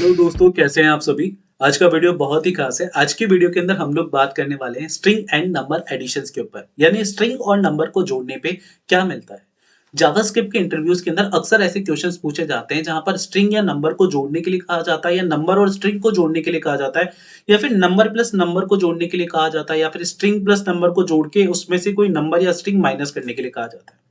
Hello दोस्तों, कैसे हैं आप सभी। आज का वीडियो बहुत ही खास है। आज की वीडियो के अंदर हम लोग बात करने वाले हैं स्ट्रिंग एंड नंबर एडिशंस के ऊपर, यानी स्ट्रिंग और नंबर को जोड़ने पे क्या मिलता है। जावास्क्रिप्ट के इंटरव्यूज के अंदर अक्सर ऐसे क्वेश्चंस पूछे जाते हैं जहां पर स्ट्रिंग या नंबर को जोड़ने के लिए कहा जाता है, या नंबर और स्ट्रिंग को जोड़ने के लिए कहा जाता है, या फिर नंबर प्लस नंबर को जोड़ने के लिए कहा जाता है, या फिर स्ट्रिंग प्लस नंबर को जोड़ के उसमें से कोई नंबर या स्ट्रिंग माइनस करने के लिए कहा जाता है।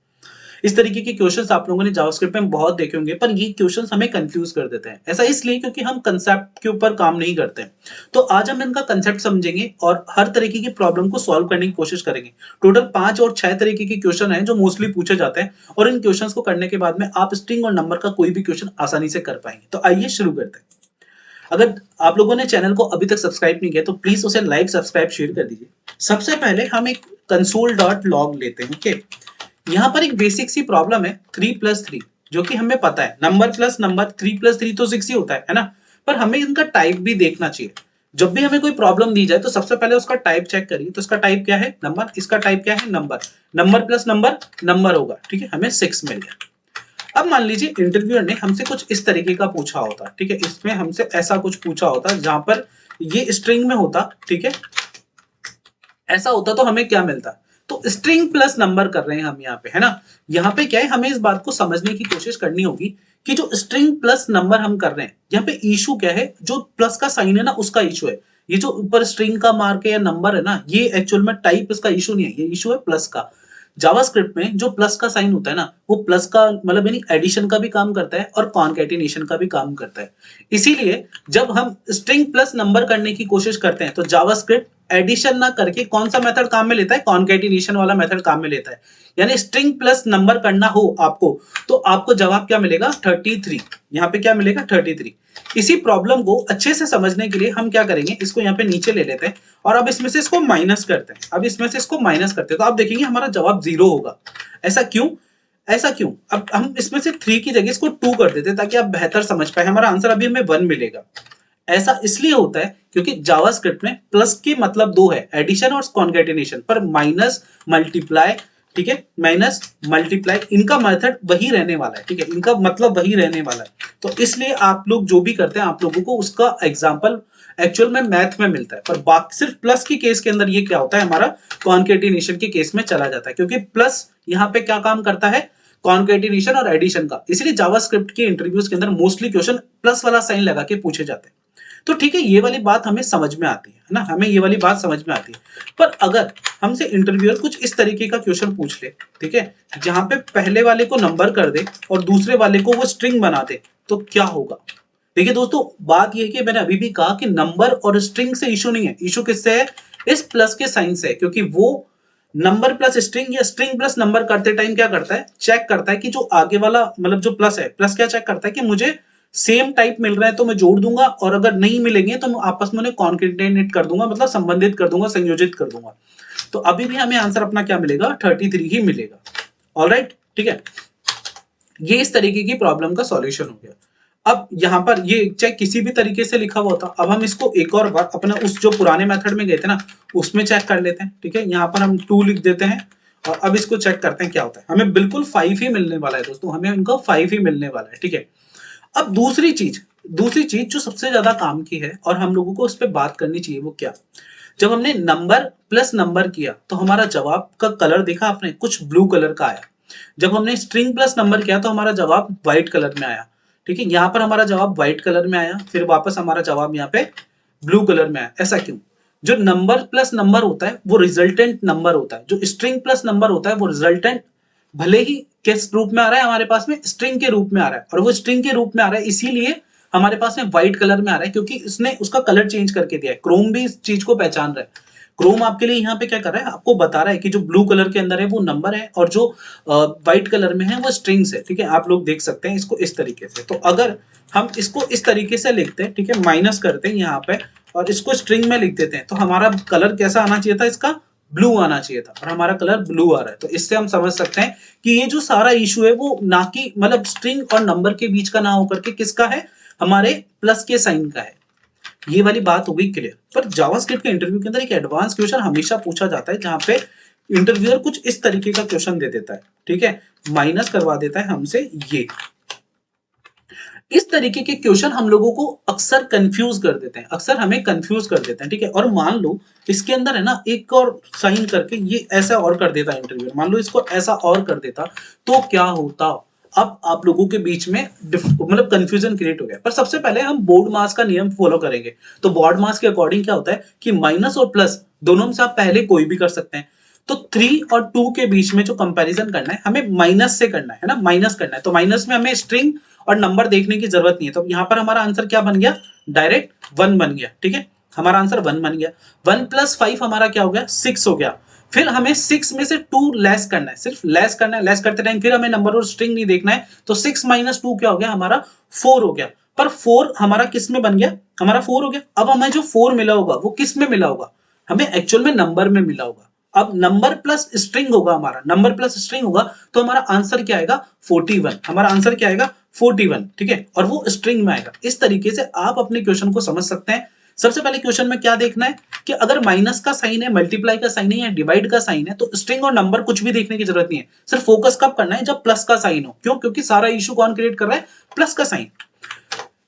इस तरीके के क्वेश्चंस आप लोगों ने जावास्क्रिप्ट में बहुत देखे होंगे, पर ये क्वेश्चंस हमें कंफ्यूज कर देते हैं। ऐसा इसलिए क्योंकि हम कंसेप्ट के ऊपर काम नहीं करते हैं। तो आज हम इनका कंसेप्ट समझेंगे और हर तरीके की प्रॉब्लम को सॉल्व करने की कोशिश करेंगे। टोटल 5 और 6 तरीके के क्वेश्चन हैं जो मोस्टली पूछे जाते हैं, और इन क्वेश्चंस को करने के बाद में आप स्ट्रिंग और नंबर का कोई भी क्वेश्चन आसानी से कर पाएंगे। तो आइए शुरू करते हैं। अगर आप लोगों ने चैनल को अभी तक सब्सक्राइब नहीं किया तो प्लीज उसे लाइक, सब्सक्राइब, शेयर कर दीजिए। सबसे पहले हम एक console.log लेते हैं। ओके, यहाँ पर एक बेसिक सी प्रॉब्लम है 3+3, जो कि हमें पता है नंबर प्लस नंबर 3+3 तो 6 ही होता है ना। पर हमें इनका टाइप भी देखना चाहिए। जब भी हमें कोई प्रॉब्लम दी जाए तो सबसे पहले उसका टाइप चेक करिए। तो इसका टाइप क्या है? नंबर। इसका टाइप क्या है? Number. Number plus number number होगा। ठीक है, हमें 6 मिल गया। अब मान लीजिए इंटरव्यूअर ने हमसे कुछ इस तरीके का पूछा होता। ठीक है, इसमें हमसे ऐसा कुछ पूछा होता जहां पर ये स्ट्रिंग में होता। ठीक है, ऐसा होता तो हमें क्या मिलता। तो स्ट्रिंग प्लस नंबर कर रहे हैं हम यहाँ पे, है ना। यहाँ पे क्या है, हमें इस बात को समझने की कोशिश करनी होगी कि जो स्ट्रिंग प्लस नंबर हम कर रहे हैं, यहाँ पे इशू क्या है। जो प्लस का साइन है ना, उसका इशू है। ये जो ऊपर स्ट्रिंग का मार्क है या नंबर है ना, ये एक्चुअल में टाइप इसका इशू नहीं है, ये इशू है प्लस का। जावास्क्रिप्ट में जो प्लस का साइन होता है ना, वो प्लस का मतलब यानी एडिशन का भी काम करता है और कॉन्कैटिनेशन का भी काम करता है। इसीलिए जब हम स्ट्रिंग प्लस नंबर करने की कोशिश करते हैं तो जावास्क्रिप्ट एडिशन ना करके कौन सा मेथड काम में लेता है? कॉन्कैटिनेशन वाला मेथड काम में लेता है। यानी स्ट्रिंग प्लस नंबर करना हो आपको, तो आपको जवाब क्या मिलेगा? 33। यहाँ पे क्या मिलेगा? 33। इसी प्रॉब्लम को अच्छे से समझने के लिए हम क्या करेंगे, इसको यहाँ पे नीचे ले लेते हैं और अब इसमें से इसको माइनस करते हैं। अब इसमें से इसको माइनस करते हैं तो आप देखेंगे हमारा जवाब 0 होगा। ऐसा क्यों? ऐसा क्यों? अब हम इसमें से 3 की जगह इसको 2 कर देते हैं ताकि आप बेहतर समझ पाए। हमारा आंसर अभी हमें 1 मिलेगा। ऐसा इसलिए होता है क्योंकि जावास्क्रिप्ट में प्लस के मतलब दो है, एडिशन और कॉन्कैटिनेशन, पर माइनस, मल्टीप्लाई, ठीक है, माइनस मल्टीप्लाई, इनका मेथड वही रहने वाला है। ठीक है, इनका मतलब वही रहने वाला है। तो इसलिए आप लोग जो भी करते हैं, आप लोगों को उसका एग्जाम्पल एक्चुअल में मैथ में मिलता है। पर बाकी सिर्फ प्लस की केस के अंदर ये क्या होता है, हमारा कॉन्कैटिनेशन के केस में चला जाता है, क्योंकि प्लस यहाँ पे क्या काम करता है? कॉन्कैटिनेशन और एडिशन का। इसलिए जावास्क्रिप्ट के इंटरव्यूज के अंदर मोस्टली क्वेश्चन प्लस वाला साइन लगा के पूछे जाते हैं। तो ठीक है, ये वाली बात हमें समझ में आती है ना, हमें ये वाली बात समझ में आती है। पर अगर हमसे इंटरव्यूअर कुछ इस तरीके का क्वेश्चन पूछ ले, ठीक है, जहां पे पहले वाले को नंबर कर दे और दूसरे वाले को वो स्ट्रिंग बना दे, तो क्या होगा? देखिए दोस्तों, बात ये है कि मैंने अभी भी कहा कि नंबर और स्ट्रिंग से इशू नहीं है। इशू किससे है? इस प्लस के साइन से है, क्योंकि वो नंबर प्लस स्ट्रिंग या स्ट्रिंग प्लस नंबर करते टाइम क्या करता है? चेक करता है कि जो आगे वाला मतलब जो प्लस है, प्लस क्या चेक करता है कि मुझे सेम टाइप मिल रहा है तो मैं जोड़ दूंगा, और अगर नहीं मिलेंगे तो मैं आपस में उन्हें कॉन्केटेनेट कर दूंगा, मतलब संबंधित कर दूंगा, संयोजित कर दूंगा। तो अभी भी हमें आंसर अपना क्या मिलेगा? 33 ही मिलेगा। ऑलराइट, ठीक है, ये इस तरीके की प्रॉब्लम का सॉल्यूशन हो गया। अब यहाँ पर ये चेक किसी भी तरीके से लिखा हुआ था। अब हम इसको एक और बार अपना उस जो पुराने मेथड में गए थे ना, उसमें चेक कर लेते हैं। ठीक है, यहाँ पर हम 2 लिख देते हैं और अब इसको चेक करते हैं क्या होता है। हमें बिल्कुल 5 ही मिलने वाला है दोस्तों, हमें इनको 5 ही मिलने वाला है। ठीक है, अब दूसरी चीज जो सबसे ज्यादा काम की है और हम लोगों को उस पर बात करनी चाहिए, वो क्या? जब हमने नंबर प्लस नंबर किया तो हमारा जवाब का कलर देखा आपने, कुछ ब्लू कलर का आया। जब हमने स्ट्रिंग प्लस नंबर किया तो हमारा जवाब व्हाइट कलर में आया। ठीक है, यहाँ पर हमारा जवाब व्हाइट कलर में आया, फिर वापस हमारा जवाब यहाँ पे ब्लू कलर में आया। ऐसा क्यों? जो नंबर प्लस नंबर होता है वो रिजल्टेंट नंबर होता है, जो स्ट्रिंग प्लस नंबर होता है वो रिजल्टेंट भले ही किस रूप में आ रहा है, हमारे पास में स्ट्रिंग के रूप में आ रहा है, और वो स्ट्रिंग के रूप में आ रहा है इसीलिए हमारे पास में व्हाइट कलर में आ रहा है, क्योंकि इसने उसका कलर चेंज करके दिया है। क्रोम भी इस चीज को पहचान रहा है। क्रोम आपके लिए यहाँ पे क्या कर रहा है, आपको बता रहा है कि जो ब्लू कलर के अंदर है वो नंबर है और जो व्हाइट कलर में है वो स्ट्रिंग्स है। ठीक है, आप लोग देख सकते हैं इसको इस तरीके से। तो अगर हम इसको इस तरीके से लिखते हैं, ठीक है, माइनस करते हैं यहाँ पे और इसको स्ट्रिंग में लिख देते हैं, तो हमारा कलर कैसा आना चाहिए था? इसका ब्लू आना चाहिए था, और हमारा कलर ब्लू आ रहा है। तो इससे हम समझ सकते हैं कि ये जो सारा इशू है वो ना कि मतलब स्ट्रिंग और नंबर के बीच का ना होकर के किसका है? हमारे प्लस के साइन का है। ये वाली बात हो गई क्लियर। पर जावास्क्रिप्ट के इंटरव्यू के अंदर एक एडवांस क्वेश्चन हमेशा पूछा जाता है, जहां पे इंटरव्यूअर कुछ इस तरीके का क्वेश्चन दे देता है। ठीक है, माइनस करवा देता है हमसे ये। इस तरीके के क्वेश्चन हम लोगों को अक्सर कंफ्यूज कर देते हैं, अक्सर हमें कंफ्यूज कर देते हैं, ठीक है। और मान लो इसके अंदर है ना एक और साइन करके ये ऐसा और कर देता इंटरव्यू, मान लो इसको ऐसा और कर देता तो क्या होता। अब आप लोगों के बीच में मतलब कंफ्यूजन क्रिएट हो गया। पर सबसे पहले हम बोर्ड मास का नियम फॉलो करेंगे। तो बोर्ड मास के अकॉर्डिंग क्या होता है कि माइनस और प्लस दोनों में से आप पहले कोई भी कर सकते हैं। तो 3 और 2 के बीच में जो कंपैरिजन करना है हमें माइनस से करना है ना, माइनस करना है। तो माइनस में हमें स्ट्रिंग और नंबर देखने की जरूरत नहीं है। तो यहाँ पर हमारा आंसर क्या बन गया, डायरेक्ट 1 बन गया, ठीक है। हमारा आंसर 1 बन गया। 1 + 5 हमारा क्या हो गया, 6 हो गया। फिर हमें 6 में से 2 लेस करना है, सिर्फ लेस करना है। लेस करते टाइम फिर हमें नंबर और स्ट्रिंग नहीं देखना है। तो 6 - 2 क्या हो गया, हमारा 4 हो गया। पर 4 हमारा किस में बन गया, हमारा 4 हो गया। अब हमें जो 4 मिला होगा वो किस में मिला होगा, हमें एक्चुअल में नंबर में मिला होगा। अब नंबर प्लस स्ट्रिंग होगा, हमारा नंबर प्लस स्ट्रिंग होगा तो हमारा आंसर क्या आएगा, 41। हमारा आंसर क्या आएगा, 41, ठीक है। और वो स्ट्रिंग में आएगा। इस तरीके से आप अपने क्वेश्चन को समझ सकते हैं। सबसे पहले क्वेश्चन में क्या देखना है कि अगर माइनस का साइन है, मल्टीप्लाई का साइन है या डिवाइड का साइन है तो स्ट्रिंग और नंबर कुछ भी देखने की जरूरत नहीं है। सिर्फ फोकस कब करना है, जब प्लस का साइन हो। क्यों, क्योंकि सारा इशू कौन क्रिएट कर रहा है, प्लस का साइन।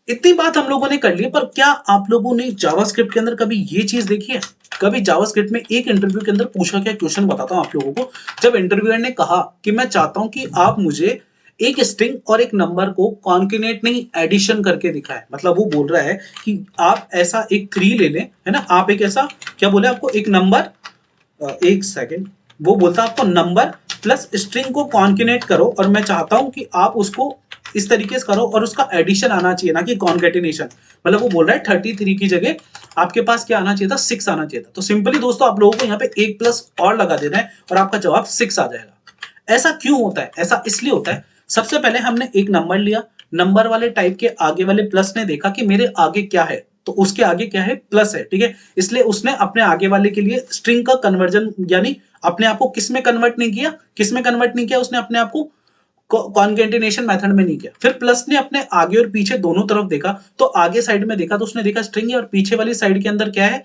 इतनी बात हम लोगों ने कर ली। पर क्या आप लोगों ने जावास्क्रिप्ट के अंदर कभी ये चीज देखी है, कभी जावास्क्रिप्ट में एक इंटरव्यू के अंदर पूछा गया क्वेश्चन बताता हूं आप लोगों को। जब इंटरव्यूअर ने कहा कि मैं चाहता हूं कि आप मुझे एक स्ट्रिंग और एक नंबर को कॉन्केनेट नहीं एडिशन करके दिखाएं, मतलब वो बोल रहा है कि आप ऐसा एक 3 ले लें, है ना। आप एक ऐसा क्या बोले, आपको एक नंबर, एक सेकेंड, वो बोलता आपको नंबर प्लस स्ट्रिंग को कॉन्केनेट करो और मैं चाहता हूं कि आप उसको इस तरीके से करो और उसका एडिशन आना चाहिए, ना कि कॉन्केटिनेशन। मतलब वो बोल रहा है 33 की जगह आपके पास क्या आना चाहिए था, 6 आना चाहिए था। तो सिंपली दोस्तों आप लोगों को यहाँ पे एक प्लस और लगा देना है और आपका जवाब 6 आ जाएगा। ऐसा क्यों होता है, ऐसा इसलिए होता है, सबसे पहले हमने एक नंबर लिया, नंबर वाले टाइप के आगे वाले प्लस ने देखा कि मेरे आगे क्या है, तो उसके आगे क्या है, प्लस है, ठीक है। इसलिए उसने अपने आगे वाले के लिए स्ट्रिंग का कन्वर्जन यानी अपने आप को किस में कन्वर्ट नहीं किया, किस में कन्वर्ट नहीं किया, उसने अपने आप को कॉन्केटिनेशन मेथड में नहीं किया। फिर प्लस ने अपने आगे और पीछे दोनों तरफ देखा, तो आगे साइड में देखा तो उसने देखा स्ट्रिंग है और पीछे वाली साइड के अंदर क्या है,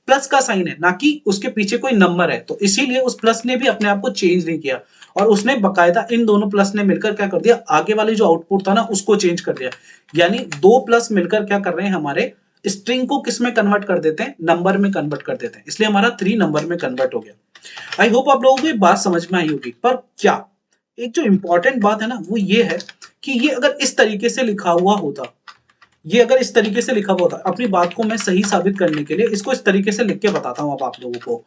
प्लस का साइन है, ना कि उसके पीछे कोई नंबर है। तो इसीलिए उस प्लस ने भी अपने आप को चेंज नहीं किया और उसने बकायदा इन दोनों प्लस ने मिलकर क्या कर दिया, आगे वाले जो आउटपुट था ना उसको चेंज कर दिया। यानी 2 प्लस मिलकर क्या कर रहे हैं, हमारे स्ट्रिंग को किस में कन्वर्ट कर देते हैं, नंबर में कन्वर्ट कर देते हैं। इसलिए हमारा 3 नंबर में कन्वर्ट हो गया। आई होप आप लोगों को ये बात समझ में आई होगी। पर क्या एक जो इंपॉर्टेंट बात है ना वो ये है कि ये अगर इस तरीके से लिखा हुआ होता, ये अगर इस तरीके से लिखा हुआ होता, अपनी बात को मैं सही साबित करने के लिए इसको इस तरीके से लिख के बताता हूं अब आप लोगों को।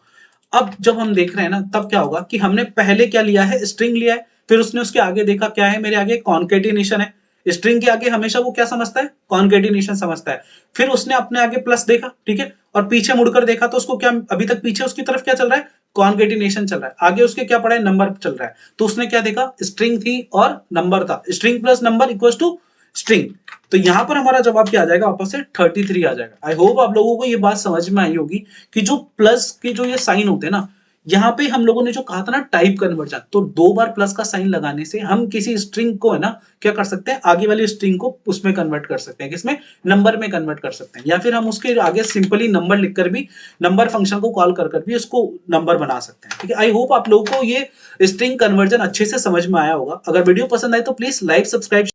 अब जब हम देख रहे हैं ना तब क्या होगा कि हमने पहले क्या लिया है, स्ट्रिंग लिया है, फिर उसने उसके आगे देखा क्या है, मेरे आगे कॉन्केटिनेशन है। स्ट्रिंग के आगे हमेशा वो क्या समझता है, कॉन्केटिनेशन समझता है। फिर उसने अपने आगे प्लस देखा, ठीक है, और पीछे मुड़कर देखा तो उसको क्या, अभी तक पीछे उसकी तरफ क्या चल रहा है, कॉन्केटिनेशन चल रहा है। आगे उसके क्या पड़ा है, नंबर चल रहा है। तो उसने क्या देखा, स्ट्रिंग थी और नंबर था, string plus number equal to string. तो यहां पर हमारा जवाब क्या आ जाएगा, वापस से 33 आ जाएगा। आई होप आप लोगों को ये बात समझ में आई होगी कि जो प्लस के जो ये साइन होते हैं ना, यहाँ पे हम लोगों ने जो कहा था ना टाइप कन्वर्जन, तो 2 बार प्लस का साइन लगाने से हम किसी स्ट्रिंग को है ना क्या कर सकते हैं, आगे वाली स्ट्रिंग को उसमें कन्वर्ट कर सकते हैं, किसमें, नंबर में कन्वर्ट कर सकते हैं। या फिर हम उसके आगे सिंपली नंबर लिखकर भी, नंबर फंक्शन को कॉल कर भी उसको नंबर बना सकते हैं, ठीक है। आई होप आप लोगों को ये स्ट्रिंग कन्वर्जन अच्छे से समझ में आया होगा। अगर वीडियो पसंद आए तो प्लीज लाइक, सब्सक्राइब